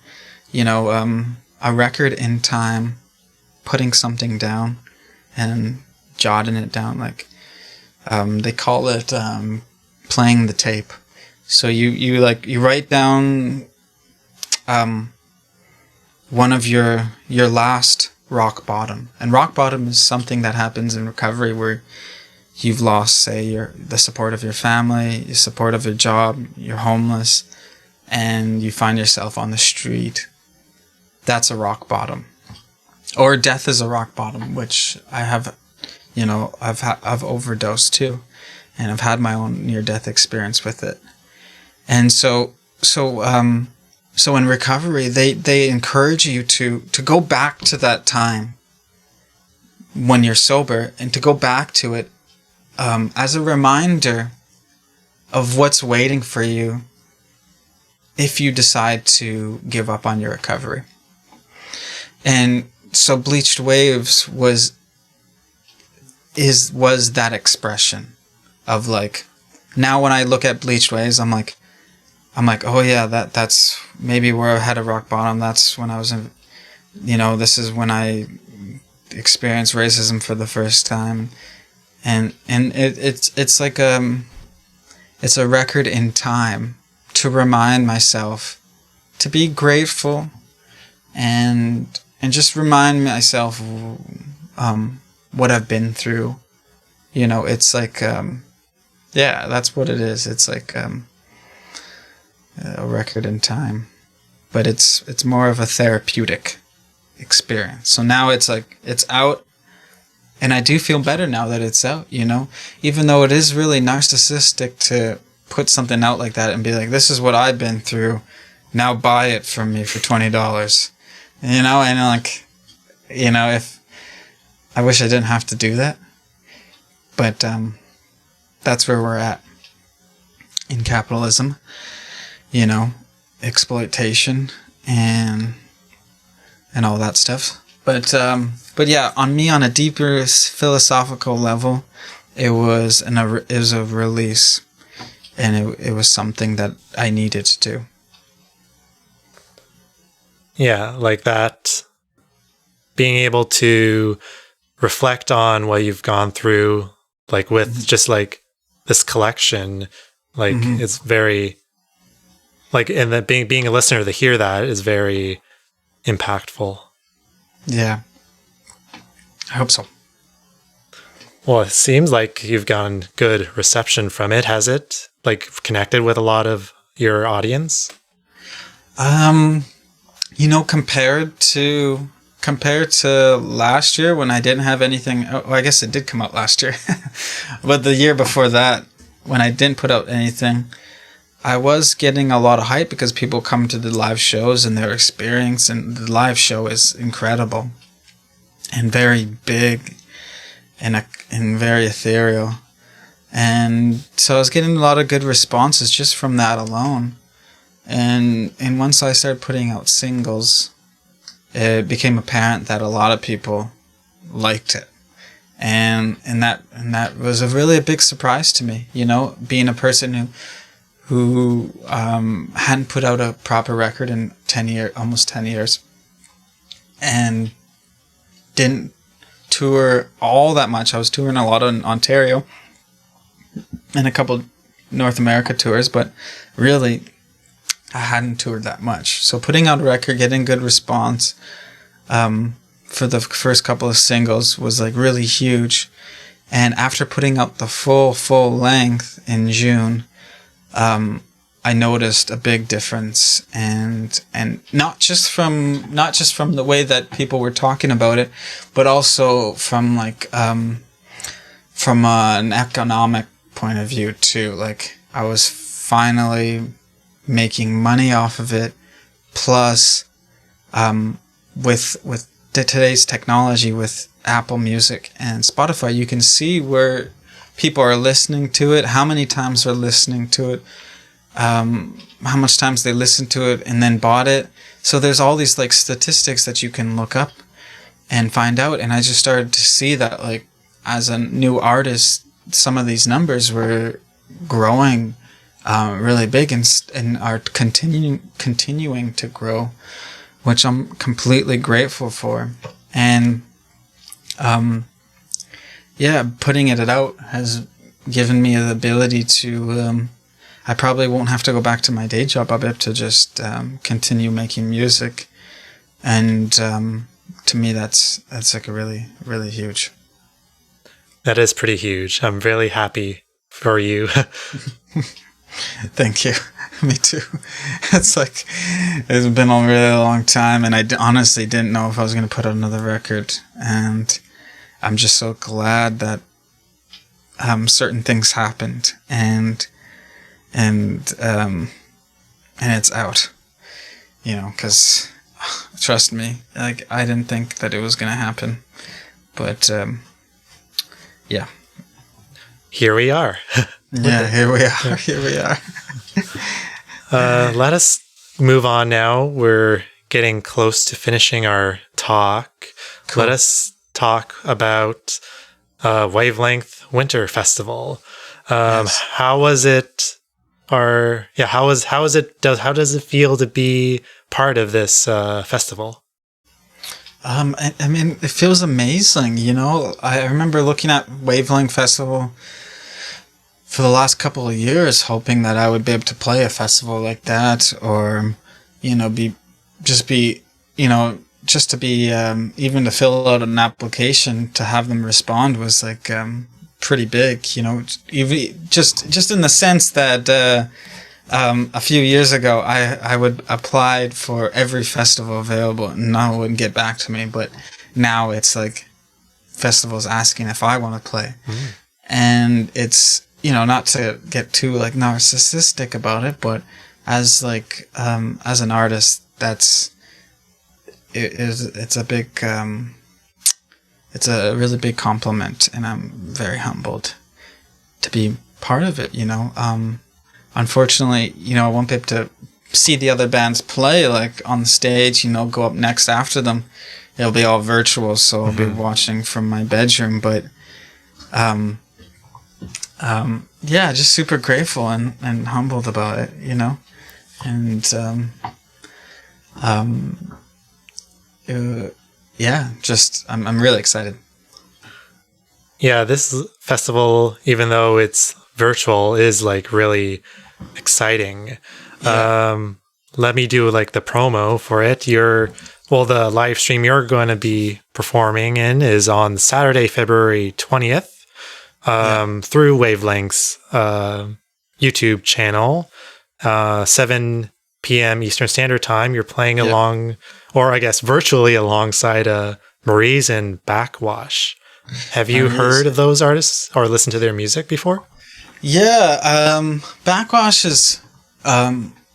you know, a record in time, putting something down and jotting it down, like, they call it playing the tape. So you write down one of your last rock bottom, and rock bottom is something that happens in recovery where you've lost, say, the support of your family, the support of your job, you're homeless, and you find yourself on the street. That's a rock bottom. Or death is a rock bottom, which I have, you know, I've overdosed too, and I've had my own near-death experience with it. And so in recovery, they encourage you to go back to that time when you're sober, and to go back to it as a reminder of what's waiting for you if you decide to give up on your recovery. And so Bleached Wavves was that expression of, like, now when I look at Bleached Wavves, I'm like, oh yeah, that's maybe where I had a rock bottom. That's when I was in, you know, this is when I experienced racism for the first time, and it's like it's a record in time to remind myself to be grateful, and just remind myself what I've been through. You know, it's like yeah, that's what it is. It's like a record in time, but it's more of a therapeutic experience. So now it's like, it's out, and I do feel better now that it's out, you know, even though it is really narcissistic to put something out like that and be like, this is what I've been through, now buy it from me for $20, you know. And like, you know, if I wish I didn't have to do that, but that's where we're at. in capitalism, exploitation and all that stuff. But yeah, on a deeper philosophical level, it was a release, and it was something that I needed to do. Yeah, like that, being able to reflect on what you've gone through, like with just like this collection, like it's very, like, and that being a listener to hear that is very impactful. Yeah, I hope so. Well, it seems like you've gotten good reception from it. Has it like connected with a lot of your audience? Compared to last year when I didn't have anything. Oh, I guess it did come out last year, but the year before that, when I didn't put out anything, I was getting a lot of hype because people come to the live shows and their experience, and the live show is incredible and very big and very ethereal. And so I was getting a lot of good responses just from that alone. And once I started putting out singles, it became apparent that a lot of people liked it. And that was a big surprise to me, being a person who hadn't put out a proper record in almost 10 years, and didn't tour all that much. I was touring a lot in Ontario and a couple North America tours, but really I hadn't toured that much. So putting out a record, getting good response for the first couple of singles was like really huge. And after putting out the full length in June, I noticed a big difference, and not just from the way that people were talking about it, but also from from an economic point of view too. Like, I was finally making money off of it, plus with today's technology, with Apple Music and Spotify, you can see where people are listening to it, how many times they're listening to it, how much times they listened to it and then bought it. So there's all these like statistics that you can look up and find out. And I just started to see that, like, as a new artist, some of these numbers were growing really big and are continuing to grow, which I'm completely grateful for. And putting it out has given me the ability to I probably won't have to go back to my day job. I'll be able to just continue making music, and to me that's like a really, really huge. That is pretty huge. I'm really happy for you. Thank you. Me too. It's like, it's been a really long time, and I honestly didn't know if I was going to put out another record, and I'm just so glad that certain things happened, and it's out, because trust me, like, I didn't think that it was going to happen, but yeah. Here we are. Yeah, here we are. Let us move on now. We're getting close to finishing our talk. Cool. Let us talk about Wavelength Winter Festival. Yes. How was it? How does it feel to be part of this festival? I mean, it feels amazing. I remember looking at Wavelength Festival for the last couple of years, hoping that I would be able to play a festival like that, or even to fill out an application to have them respond was like pretty big. Even just in the sense that a few years ago I would apply for every festival available and no one would get back to me, but now it's like festivals asking if I want to play. And it's, not to get too like narcissistic about it, but as like as an artist, it's a really big compliment, and I'm very humbled to be part of it. I'm unfortunately, I won't be able to see the other bands play like on the stage, go up next after them. It'll be all virtual, so I'll be watching from my bedroom. But yeah, just super grateful and humbled about it, and yeah, just I'm really excited. Yeah, this festival, even though it's virtual, is like really exciting. Yeah. Let me do like the promo for it. The live stream you're going to be performing in is on Saturday, February 20th, through Wavelength's YouTube channel, 7 p.m. Eastern Standard Time. You're playing along, or I guess virtually alongside Maryze and Backxwash. Have you heard of those artists or listened to their music before? Yeah, Backxwash is...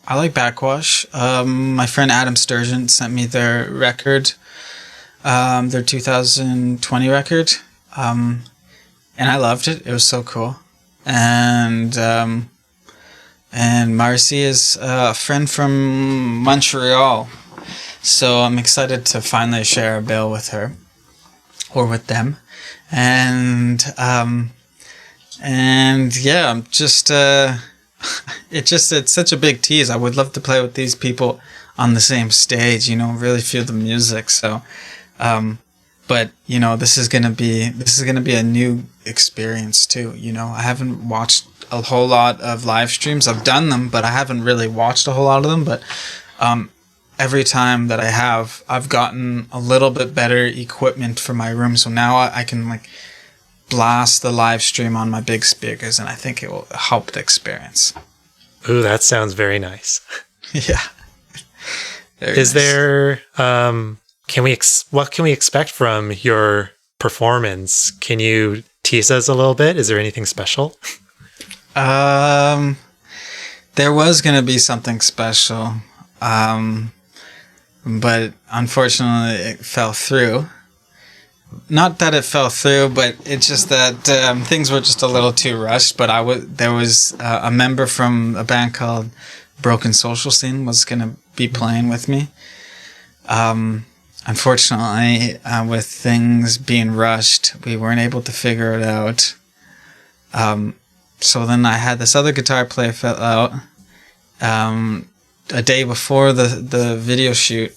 I like Backxwash. My friend Adam Sturgeon sent me their record, their 2020 record, and I loved it. It was so cool. And Maryze is a friend from Montreal, so I'm excited to finally share a bill with her, or with them. And yeah, I'm just it's such a big tease. I would love to play with these people on the same stage, really feel the music. So but this is gonna be a new experience too. I haven't watched a whole lot of live streams. I've done them, but I haven't really watched a whole lot of them. But every time that I have, I've gotten a little bit better equipment for my room. So now I can like blast the live stream on my big speakers, and I think it will help the experience. Ooh, that sounds very nice. Yeah. Is there what can we expect from your performance? Can you tease us a little bit? Is there anything special? There was going to be something special. But unfortunately it fell through. Not that it fell through, but it's just that things were just a little too rushed. But there was a member from a band called Broken Social Scene was going to be playing with me. Unfortunately, with things being rushed, we weren't able to figure it out. So then I had this other guitar player fill out. A day before the video shoot,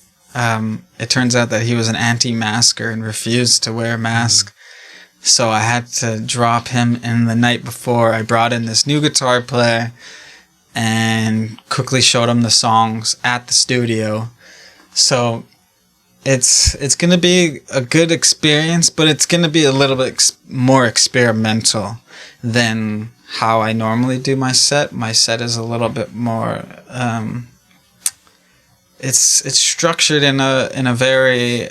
it turns out that he was an anti-masker and refused to wear a mask. So I had to drop him in the night before. I brought in this new guitar player and quickly showed him the songs at the studio. So it's going to be a good experience, but it's going to be a little bit more experimental than how I normally do my set. My set is a little bit more... It's structured in a very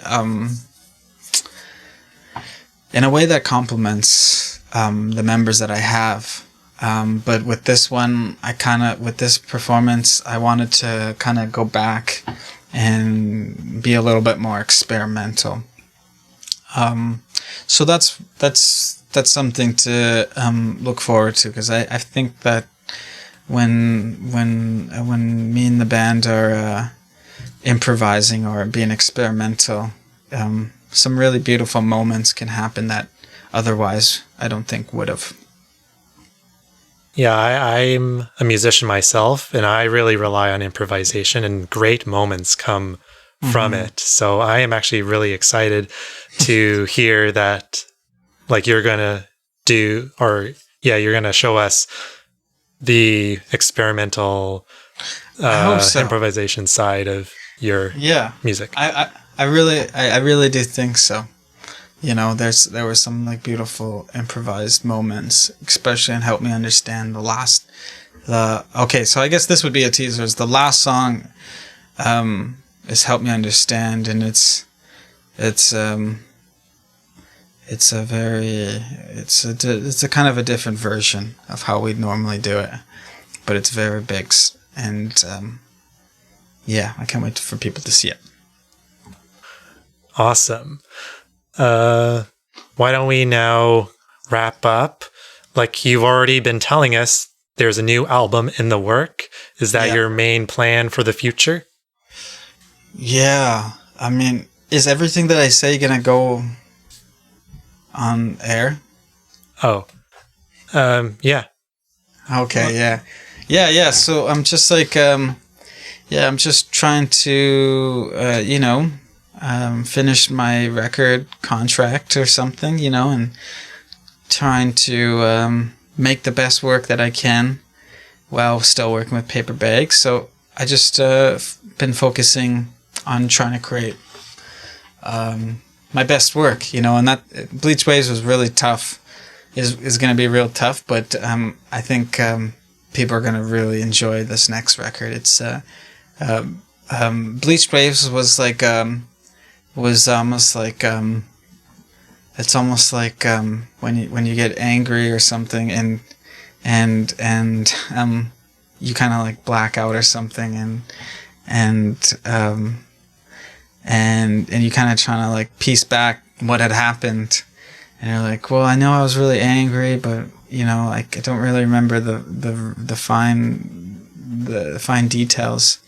in a way that complements the members that I have. But with this one, with this performance, I wanted to kind of go back and be a little bit more experimental. So that's something to look forward to, because I think that when me and the band are improvising or being experimental, some really beautiful moments can happen that otherwise I don't think would have. Yeah, I'm a musician myself, and I really rely on improvisation, and great moments come from it. So I am actually really excited to hear that, like, you're going to you're going to show us the experimental improvisation side of your music. I really do think so. There were some like beautiful improvised moments, especially in Help Me Understand okay, so I guess this would be a teaser. The last song is Help Me Understand, and it's a kind of a different version of how we'd normally do it, but it's very big, and I can't wait for people to see it. Awesome. Why don't we now wrap up? Like you've already been telling us, there's a new album in the work. Is that your main plan for the future? Yeah. I mean, is everything that I say gonna go on air? Oh, yeah. Okay, yeah. So I'm just like, I'm just trying to, finish my record contract or something, and trying to make the best work that I can while still working with paper bags. So I just been focusing on trying to create my best work, and that Bleached Wavves was really tough. Is going to be real tough, but I think people are going to really enjoy this next record. It's Bleached Wavves was like was almost like it's almost like when you get angry or something and you kind of like black out or something and you kind of trying to like piece back what had happened. And you're like, well, I know I was really angry, but like I don't really remember the fine details.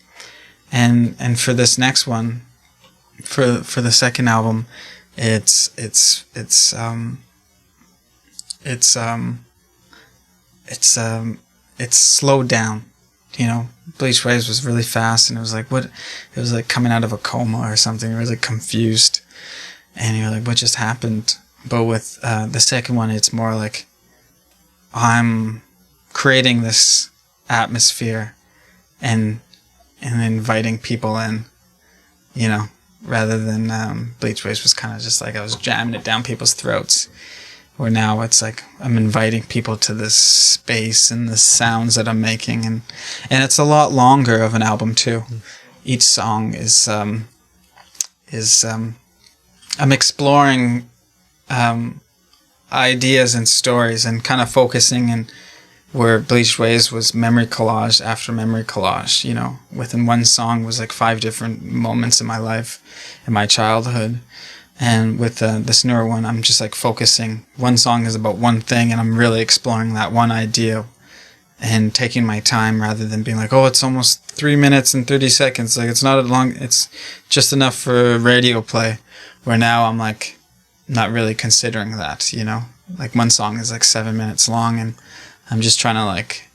And for this next one, for the second album, it's slowed down. Bleached Wavves was really fast, and it was like coming out of a coma or something. You're really confused, and you're like, what just happened? But with the second one, it's more like I'm creating this atmosphere and inviting people in, rather than Bleached Wavves was kind of just like I was jamming it down people's throats. Where now it's like I'm inviting people to this space and the sounds that I'm making, and it's a lot longer of an album too. Each song is I'm exploring ideas and stories and kind of focusing in where Bleached Wavves was memory collage after memory collage. Within one song was like 5 different moments in my life, in my childhood. And with this newer one, I'm just like focusing. One song is about one thing, and I'm really exploring that one idea and taking my time rather than being like, oh, it's almost 3 minutes and 30 seconds. Like, it's not long, it's just enough for radio play. Where now I'm like, not really considering that, Like one song is like 7 minutes long, and I'm just trying to like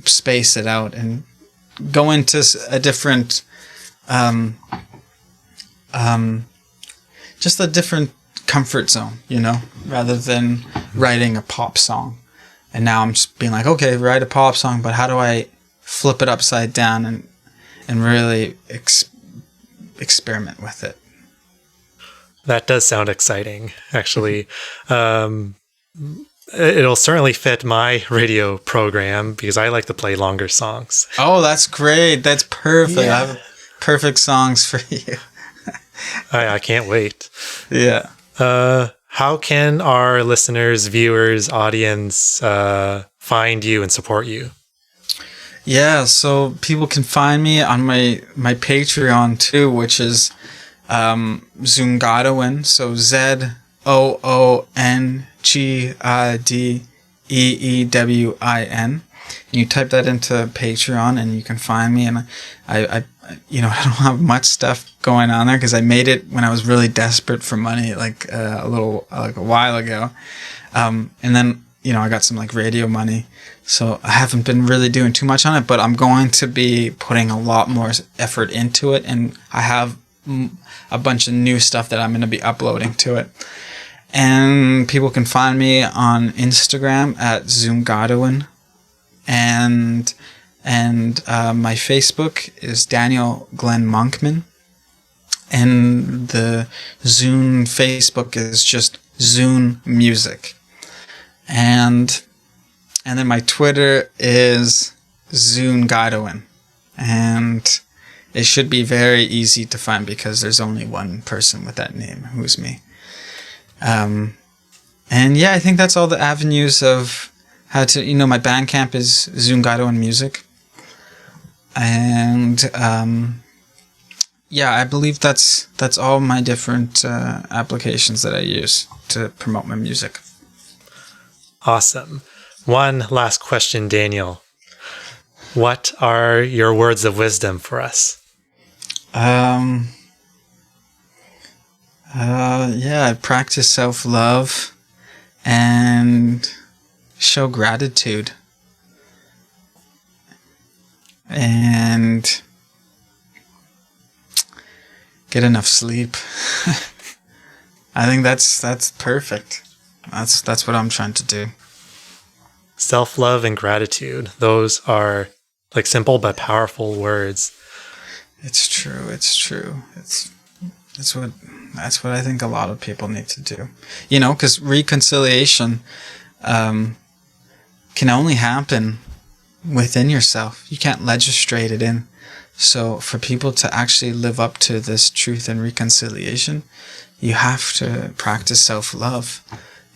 space it out and go into a different, just a different comfort zone, rather than writing a pop song. And now I'm just being like, okay, write a pop song, but how do I flip it upside down and really experiment with it? That does sound exciting, actually. It'll certainly fit my radio program because I like to play longer songs. Oh, that's great. That's perfect. Yeah. I have perfect songs for you. I can't wait. Yeah. How can our listeners, viewers, audience find you and support you? Yeah, so people can find me on my Patreon too, which is Zoongide'ewin. So ZOONGIDEEWIN. You type that into Patreon and you can find me. And I don't have much stuff going on there because I made it when I was really desperate for money, like a while ago. And then, I got some like radio money. So I haven't been really doing too much on it, but I'm going to be putting a lot more effort into it. And I have a bunch of new stuff that I'm going to be uploading to it. And people can find me on Instagram at Zoongide'ewin. And my Facebook is Daniel Monkman. And the Zoon Facebook is just Zoon Music. And then my Twitter is Zoongide'ewin. And it should be very easy to find because there's only one person with that name, who's me. And yeah, I think that's all the avenues of how to, my Bandcamp is Zoongide'ewin Music. And yeah, I believe that's all my different applications that I use to promote my music. Awesome. one last question, Daniel. What are your words of wisdom for us? Practice self-love and show gratitude. And get enough sleep. I think that's perfect. That's what I'm trying to do. Self-love and gratitude. Those are like simple but powerful words. It's true. That's what I think a lot of people need to do. You know, because reconciliation can only happen within yourself. You can't legislate it in. So for people to actually live up to this truth and reconciliation, you have to practice self-love,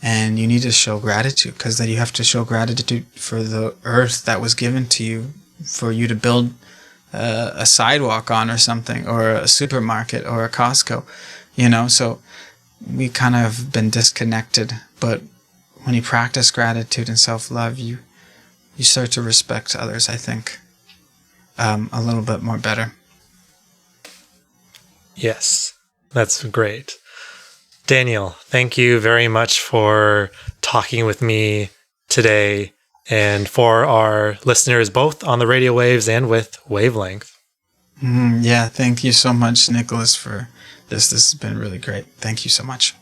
and you need to show gratitude, because then you have to show gratitude for the earth that was given to you for you to build a sidewalk on, or something, or a supermarket, or a Costco, you know. So we kind of have been disconnected, but when you practice gratitude and self-love, you start to respect others, I think, a little bit more better. Yes, that's great. Daniel, thank you very much for talking with me today, and for our listeners, both on the radio waves and with Wavelength. Yeah, thank you so much, Nicholas, for this. This has been really great. Thank you so much.